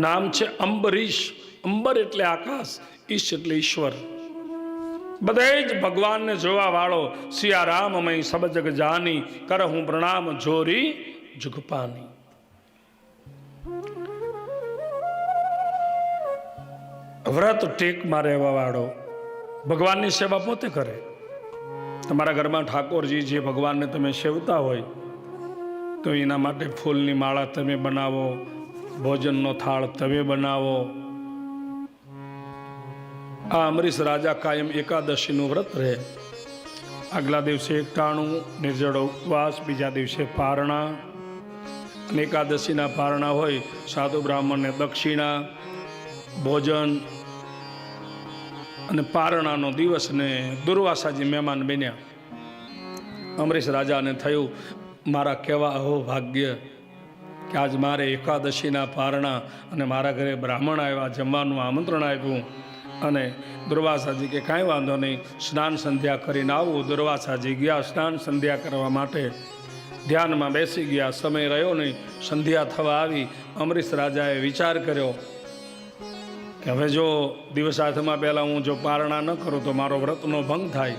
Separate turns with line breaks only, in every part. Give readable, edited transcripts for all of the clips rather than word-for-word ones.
નામ છે અંબરીશ. અંબર એટલે આકાશ, ઈશ એટલે ઈશ્વર. બધે જ ભગવાનને જોવા વાળો સિયા રામ મય સબ જગ જાની, કર હું પ્રણામ જોરી જુગપાની. વ્રત ટેકમાં રહેવા વાળો ભગવાનની સેવા પોતે કરે. તમારા ઘરમાં ઠાકોરજી જે ભગવાનને તમે સેવતા હોય તો એના માટે ફૂલની માળા તમે બનાવો, ભોજનનો થાળ તમે બનાવો. આ અમરીશ રાજા કાયમ એકાદશીનું વ્રત રહે. આગલા દિવસે એકટાણું નિર્જળ ઉપવાસ, બીજા દિવસે પારણા. અને એકાદશીના પારણા હોય, સાધુ બ્રાહ્મણને દક્ષિણા, ભોજન. અને પારણાનો દિવસને દુર્વાસાજી મહેમાન બન્યા. અમરીશ રાજાને થયું, મારા કેવા અહો ભાગ્ય કે આજ મારે એકાદશીના પારણા અને મારા ઘરે બ્રાહ્મણ આવ્યા, જમવાનું આમંત્રણ આપ્યું. અને દુર્વાસાજી કે કાંઈ વાંધો નહીં, સ્નાન સંધ્યા કરીને આવું. દુર્વાસાજી ગયા સ્નાન સંધ્યા કરવા માટે, ધ્યાનમાં બેસી ગયા. સમય રહ્યો નહીં, સંધ્યા થવા આવી. અમરીશ રાજાએ વિચાર કર્યો કે હવે જો દિવસ હાથમાં પહેલાં હું જો પારણા ન કરું તો મારો વ્રતનો ભંગ થાય.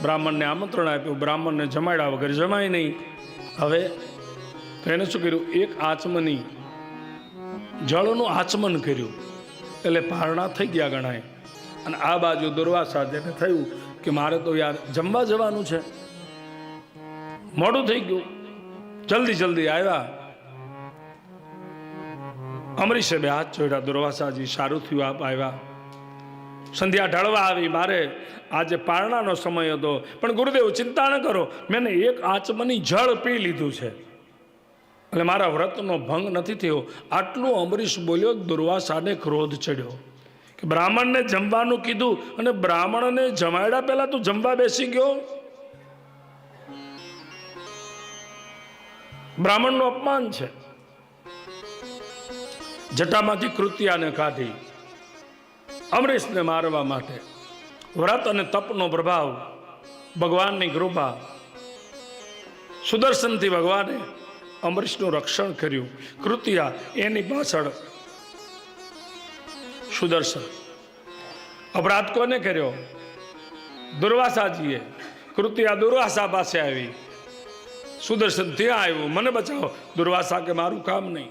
બ્રાહ્મણને આમંત્રણ આપ્યું, બ્રાહ્મણને જમાડ્યા વગર જમાય નહીં. હવે તો એને શું કર્યું, એક આચમની જળનું આચમન કર્યું, એટલે પારણા થઈ ગયા ગણાય. અને આ બાજુ દુર્વાસાને થયું કે મારે તો યાર જમવા જવાનું છે, મોડું થઈ ગયું. જલ્દી જલ્દી આવ્યા. અમરીશે બે હાથ જોડ્યા, દુર્વાસાજી સારું થયું આપ આવ્યા. સંધ્યા ઢળવા આવી, મારે આજે પારણાનો સમય હતો, પણ ગુરુદેવ ચિંતા ન કરો, મેં એક આચમની જળ પી લીધું છે એટલે મારા વ્રતનો ભંગ નથી થયો. આટલું અમરીશ બોલ્યો. દુર્વાસાને ક્રોધ ચડ્યો કે બ્રાહ્મણને જમવાનું કીધું અને બ્રાહ્મણને જમાડ્યા પહેલા તું જમવા બેસી ગયો. બ્રાહ્મણનું અપમાન છે. જટામાંથી કૃત્યાને કાઢી અમરીશને મારવા માટે. વ્રત અને તપનો પ્રભાવ, ભગવાનની કૃપા. સુદર્શનથી ભગવાને અમરીશનું રક્ષણ કર્યું. કૃત્યા એની પાછળ સુદર્શન. અપરાધ કોને કર્યો? દુર્વાસાજીએ. કૃત્યા દુર્વાસા પાસે આવી, સુદર્શન ત્યાં આવ્યું, મને બચાવો. દુર્વાસા કે મારું કામ નહીં.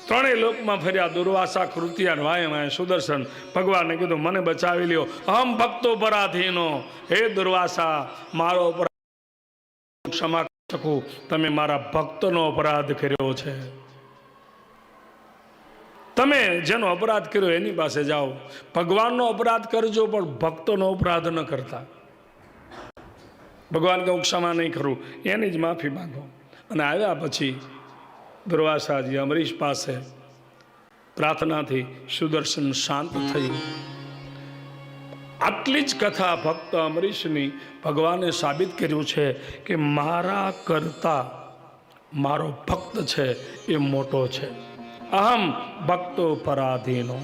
ત્રણેય લોકમાં ફર્યા. દુર્વાસા, કૃત્યા, વાય વાય સુદર્શન. ભગવાને કીધું મને બચાવી લ્યો. અહમ ભક્તો પરાધીનો. હે દુર્વાસા, મારો અપરાધ ક્ષમા કરી શકું, તમે મારા ભક્તનો અપરાધ કર્યો છે. તમે જેનો અપરાધ કર્યો એની પાસે જાઓ. ભગવાનનો અપરાધ કરજો પણ ભક્તોનો અપરાધ ન કરતા. ભગવાન કે હું ક્ષમા નહીં કરું, એની જ માફી માંગો. અને આવ્યા પછી દુર્વાસાજી અમરીશ પાસે પ્રાર્થનાથી સુદર્શન શાંત થયું. આટલી જ કથા ભક્ત અમરીશની ભગવાને સાબિત કર્યું છે કે મારા કરતા મારો ભક્ત છે એ મોટો છે. અહમ ભક્તો પરાધીનો.